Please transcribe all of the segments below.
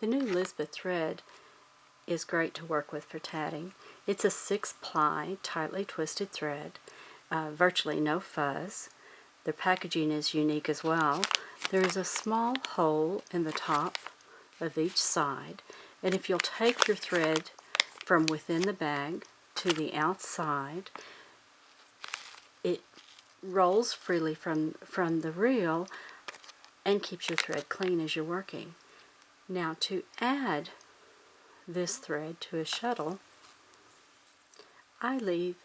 The new Lizbeth thread is great to work with for tatting. It's a 6-ply, tightly twisted thread, virtually no fuzz. The packaging is unique as well. There is a small hole in the top of each side, and if you'll take your thread from within the bag to the outside, it rolls freely from the reel and keeps your thread clean as you're working. Now, to add this thread to a shuttle, I leave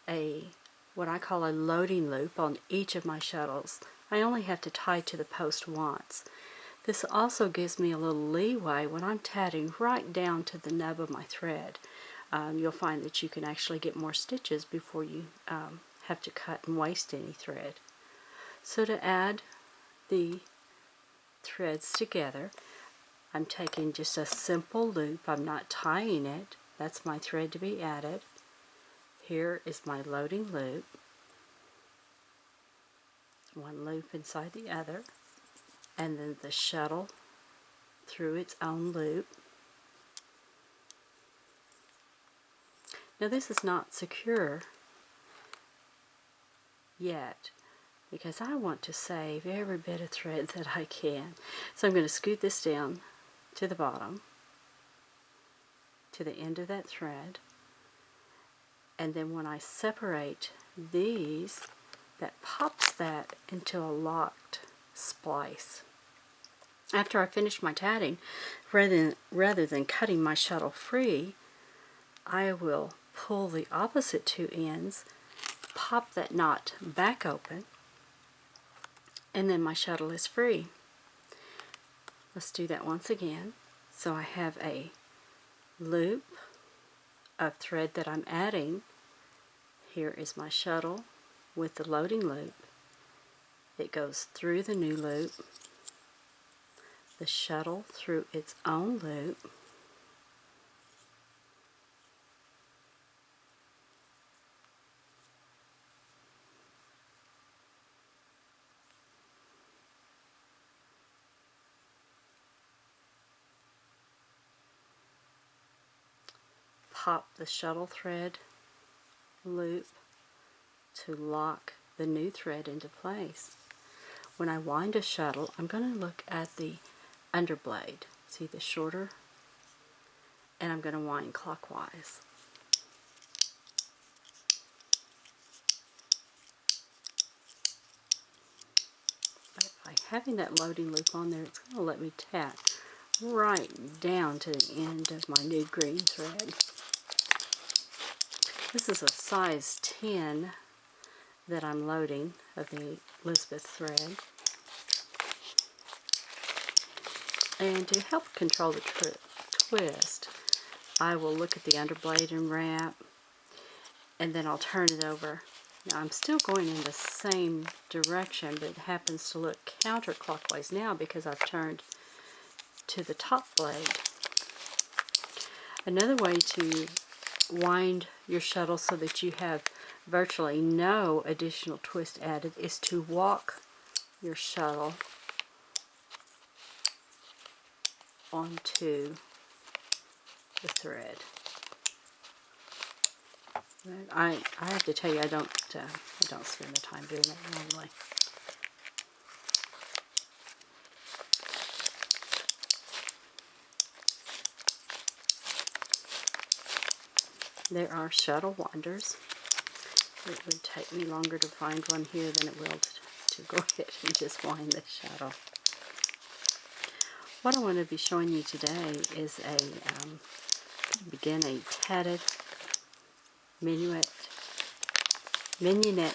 what I call a loading loop on each of my shuttles. I only have to tie to the post once. This also gives me a little leeway when I'm tatting right down to the nub of my thread. You'll find that you can actually get more stitches before you have to cut and waste any thread. So to add the threads together, I'm taking just a simple loop. I'm not tying it. That's my thread to be added. Here is my loading loop. One loop inside the other, and then the shuttle through its own loop. Now this is not secure yet, because I want to save every bit of thread that I can. So I'm going to scoot this down to the bottom, to the end of that thread, and then when I separate these, that pops that into a locked splice. After I finish my tatting, rather than cutting my shuttle free, I will pull the opposite two ends, pop that knot back open, and then my shuttle is free. Let's do that once again. So I have a loop of thread that I'm adding. Here is my shuttle with the loading loop. It goes through the new loop, the shuttle through its own loop, pop the shuttle thread loop to lock the new thread into place. When I wind a shuttle, I'm going to look at the underblade. See the shorter? And I'm going to wind clockwise. By having that loading loop on there, it's going to let me tat right down to the end of my new green thread. This is a size 10 that I'm loading of the Lizbeth thread. And to help control the twist, I will look at the underblade and wrap, and then I'll turn it over. Now I'm still going in the same direction, but it happens to look counterclockwise now because I've turned to the top blade. Another way to wind your shuttle so that you have virtually no additional twist added is to walk your shuttle onto the thread. I have to tell you, I don't spend the time doing that normally. There are shuttle winders. It would take me longer to find one here than it will to go ahead and just wind the shuttle. What I want to be showing you today is a tatted Mignonette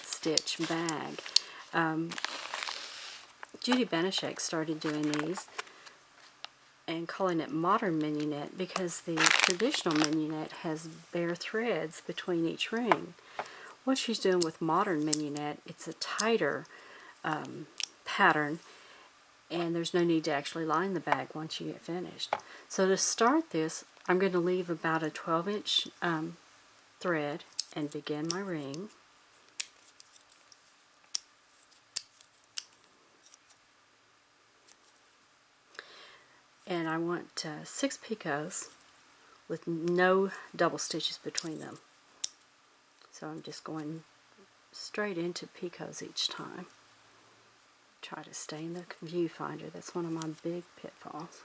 stitch bag. Judy Benishek started doing these and calling it modern mignonette because the traditional mignonette has bare threads between each ring. What she's doing with modern mignonette, it's a tighter pattern, and there's no need to actually line the bag once you get finished. So to start this, I'm going to leave about a 12-inch thread and begin my ring. and I want 6 picots with no double stitches between them. So I'm just going straight into picots each time. Try to stay in the viewfinder. That's one of my big pitfalls.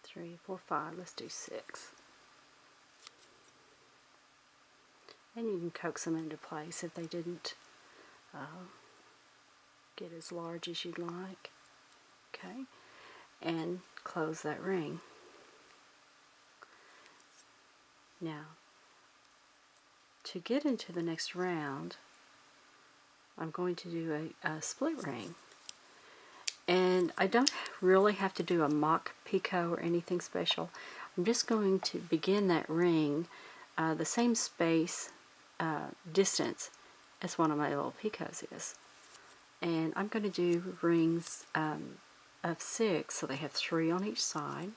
Three, four, five. Let's do 6. And you can coax them into place if they didn't get as large as you'd like. Okay, and close that ring. Now, to get into the next round, I'm going to do a split ring. And I don't really have to do a mock picot or anything special. I'm just going to begin that ring the same space distance as one of my little picots is. And I'm going to do rings of 6, so they have 3 on each side.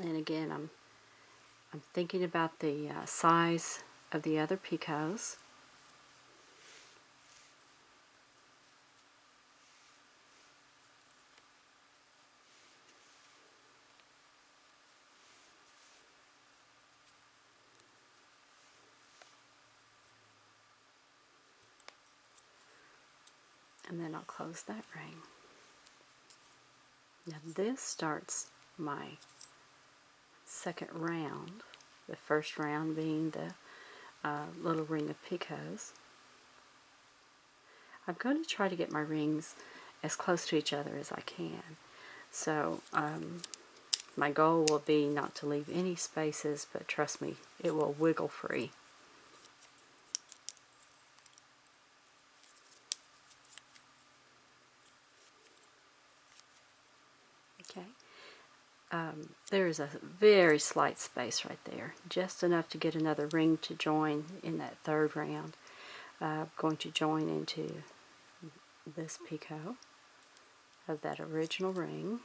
And again, I'm thinking about the size of the other picots. And then I'll close that ring. Now this starts my second round, the first round being the little ring of picots. I'm going to try to get my rings as close to each other as I can. So my goal will be not to leave any spaces, but trust me, it will wiggle free. Okay. There is a very slight space right there, just enough to get another ring to join in that third round. I'm going to join into this picot of that original ring.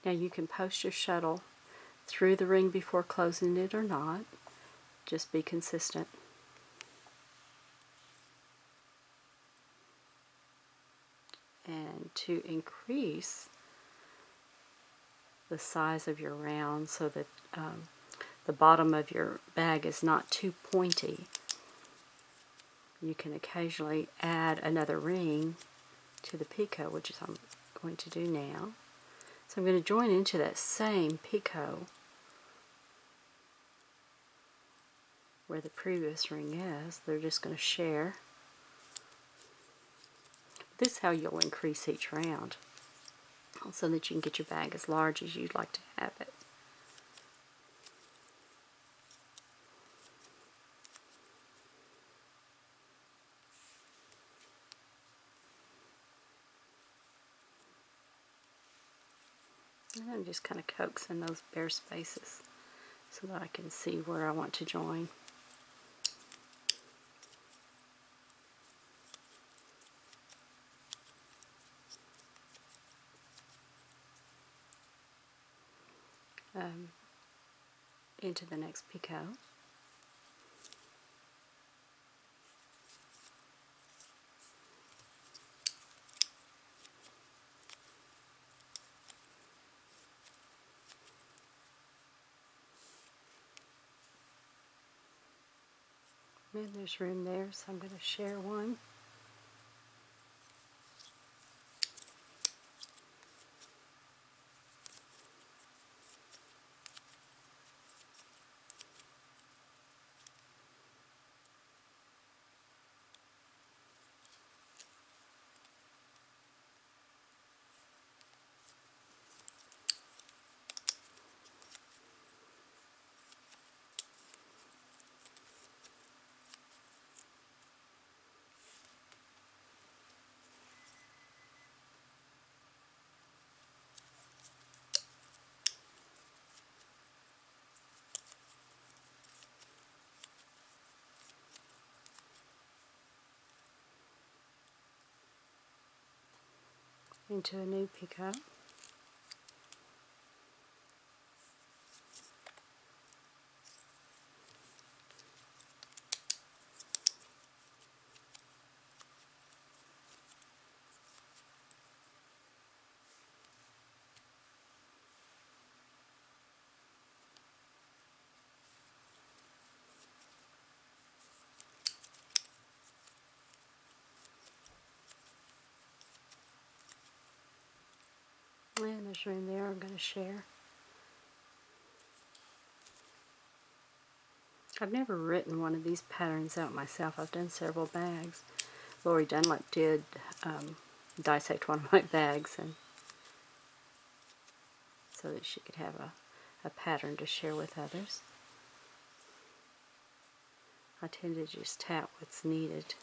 Now you can post your shuttle through the ring before closing it or not. Just be consistent. And to increase the size of your round so that the bottom of your bag is not too pointy, you can occasionally add another ring to the picot, which is I'm going to do now. So I'm going to join into that same picot where the previous ring is. They're just going to share. This is how you'll increase each round so that you can get your bag as large as you'd like to have it. And I'm just kind of coaxing those bare spaces so that I can see where I want to join. Into the next picot. And there's room there, so I'm going to share one. into a new pickup. And there's room there I'm going to share. I've never written one of these patterns out myself. I've done several bags. Lori Dunlap did dissect one of my bags, and so that she could have a pattern to share with others. I tend to just tap what's needed.